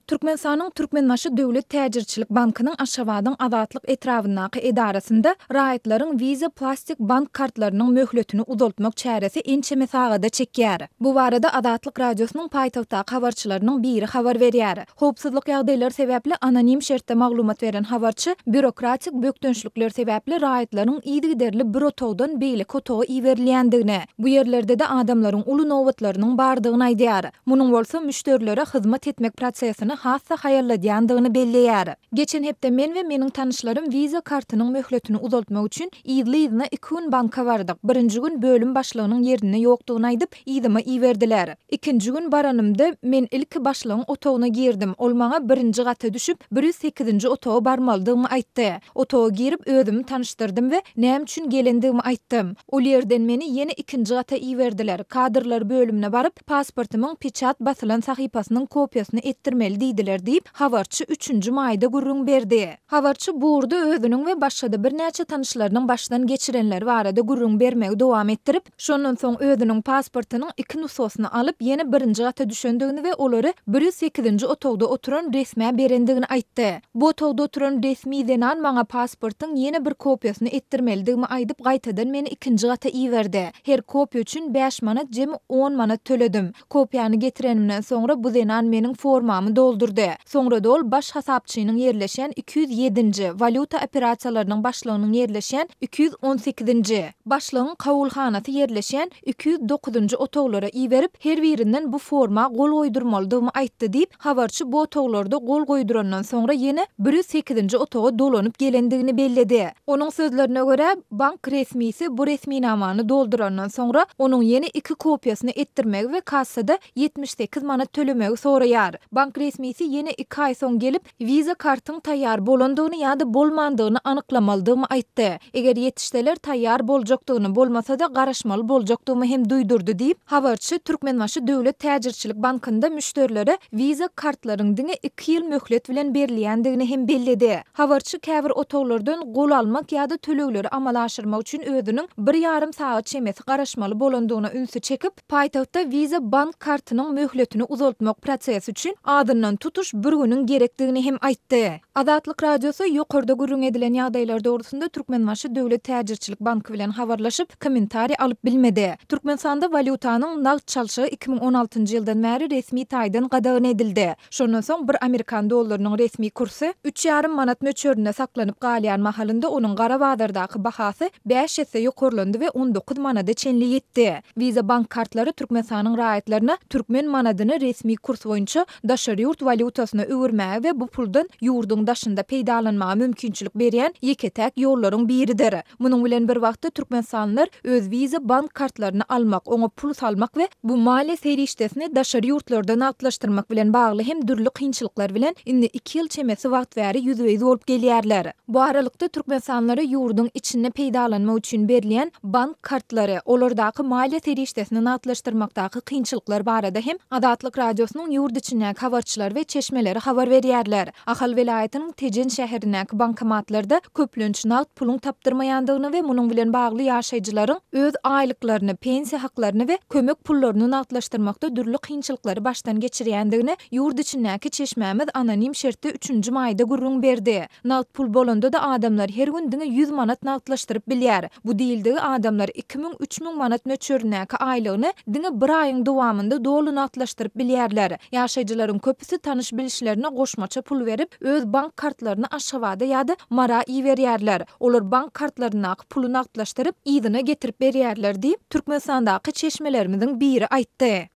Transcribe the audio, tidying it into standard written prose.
Türkmenistanyň Türkmenbaşy Döwlet Täjirçilik Bankynyň Aşgabatyň azatlyk etrafyndaky edarasynda raýatlaryň wiza plastik bank kartlarynyň möhletini uzaltmak çäresi ençe mesagada çekýär. Bu barada Azatlyk radiosynyň paýtagtdaky habarçylarynyň biri habar berýär. Howpsuzlyk ýagdaýlary sebäpli anonim şertde maglumat beren habarçy bürokratik bökdönçlikler sebäpli raýatlaryň ýygy-derli bir otogdan beýle otoga iwerilýändigine, bu ýerlerde de adamlaryň uly nowbatlarynyň bardygyny aýdýar. Munyň bolsa müşterilere hyzmat etmek prosesini hassa haýarladýandygyny belleýär. Geçen hepde men we meniň tanışlarym wiza kartynyň möhletini uzaltmak üçin ýyly-ýylyna 2 gün banka bardyk. Birinji gün bölüm başlygynyň ýerine ýokdugyny aýdyp ýydyma iwerdiler. Ikinji gün baranymda men ilki başlygyň otogyna girdim. Ol maňa birinji gata düşüp 108-nji otoga barmalydygymy aýtdy. Otoga girip özümi tanışdyrdym we näme üçin gelendigimi aýtdym. Ol ýerden meni ýene ikinji gata iwerdiler. Kadrlar bölümine baryp pasportymyň piçat basylan sahypasynyň kopiýasyny etdirmeli diýdiler diýip habarçy 3-nji maýda gurrun berdi. Habarçy burada özüniň we başga bir näçe tanışlarynyň başdan geçirenler barada gurrun bermegi dowam etdirip, şondan soň özüniň pasportynyň 2 nusasyny alyp ýene birinji gata düşendigini we olary 108-nji otogda oturan resmi berendigini aýtdy. Bu otogda oturan resmi denan maňa pasportyň ýene bir kopiýasyny etdirmelidigimi aýdyp gaýtadan meni ikinji gata iwerdi. Her kopiýa üçin 5 manat jemi 10 manat töledim. Kopiýany getirenimden soňra bu denan meniň formamy doldurdy. Soňra da ol baş hasapçynyň ýerleşen 207-nji, valuta operasiýalarynyň başlygynyň ýerleşen 218-nji, başlygyň kabulhanasy ýerleşen 209-njy otoglara iwerip her birinden bu forma gol goýdurmalydygymy aýtdy diýip habarçy bu otoglarda gol goýdurandan soňra ýene 108-nji otoga dolanyp gelendigini belledi. Onuň sözlerine görä bank resmisi bu resminamany doldurandan soňra onuň ýene 2 kopiýasyny etdirmegi we kassada 78 manat tölemegi soraýar. Bank resmisi ýene 2 aý soň gelip wiza kartyň taýýar bolandygyny ýa-da bolmandygyny anyklamalydygymy aýtdy. Eger ýetişdeler taýýar boljakdygyny, bolmasa da garaşmaly boljakdygymy hem duýdurdy diýip habarçy Türkmenbaşy Döwlet Täjirçilik Bankynda müşterilere wiza kartlaryň diňe 2 ýyl möhlet bilen berilýändigini hem belledi. Habarçy käbir otoglardan gol almak ýa-da tölegleri amala aşyrmak üçin özüniň 1,5 saat çemesi garaşmaly bolandygyna ünsü çekip paýtagtda wiza bank kartynyň möhletini uzaltmak prosesi üçin adından tutuş bir günün gerekdigini hem aýtdy. Azatlyk radiosu ýokarda gurrun edilen ýagdaýlar dogrusynda Türkmenbaşy Döwlet Täjirçilik Banky bilen habarlaşyp kommentari alyp bilmedi. Türkmenistanda valutanyň nagd çalşygy 2016-njy ýyldan bäri resmi taýdan gadagyny edildi. Şondan soň bir Amerikan dollarynyň resmi kursy 3,5 manat möçöründe saklanyp galýan mahalynda onuň gara bazardaky bahasy 5 ýese ýokarlandy we 19 manada çenli ýetdi. Wiza bank kartlary Türkmenistanyň raýatlaryna türkmen manadyny resmi kurs boýunça daşary ýurt valutasyna öwürmäge we bu puldan ýurdun daşynda peýdalanmagy mümkinçilik berýän ýeketäk ýollaryň biridir. Munyň bilen bir wagtda türkmenistanylar öz wiza bank kartlaryny almak, oňa pul salmak we bu maliýe serişdesini daşary ýurtlardan atlaşdyrmak bilen bagly hem dürli kynçylyklar bilen indi 2 ýyl çemesi wagt bäri ýüzüňiz bolup gelýärler. Bu aralykda türkmenistanylara ýurdun içinde peýdalanmak üçin berilýän bank kartlary, olardaky maliýe serişdesini atlaşdyrmakdaky kynçylyklar barada hem Azatlyk radiosynyň ýurt içindäki habarçylar we çeşmeleri habar berýärler. Ahal welaýatynyň Tejen şäherindäki bankomatlarda köplenç nagd puluň tapdyrmaýandygyny we munyň bilen bagly ýaşaýjylaryň öz aýlyklaryny, pensiýa haklaryny we kömek pullaryny nagdlaşdyrmakda dürli kynçylyklary başdan geçirýändigini ýurt içindäki çeşmämiz anonim şertde 3-nji maýda gurrun berdi. Nagd pul bolanda da adamlar her gün diňe 100 manat nagdlaşdyryp bilýär. Bu diýildigi adamlar 2000-3000 manat möçörünäki aýlygyny diňe bir aýyň dowamında dolu nagdlaşdyryp bilýärler. Ýaşaýjylaryň köpüsi tanış bilişlerine goşmaça pul berip öz bank kartlaryny aşgabada ýa-da mara iwerýärler. Olar bank kartlaryny puly nagdlaşdyryp ýygyna getirip berýärler diýip Türkmenistandaky çeşmelerimiziň biri aýtdy.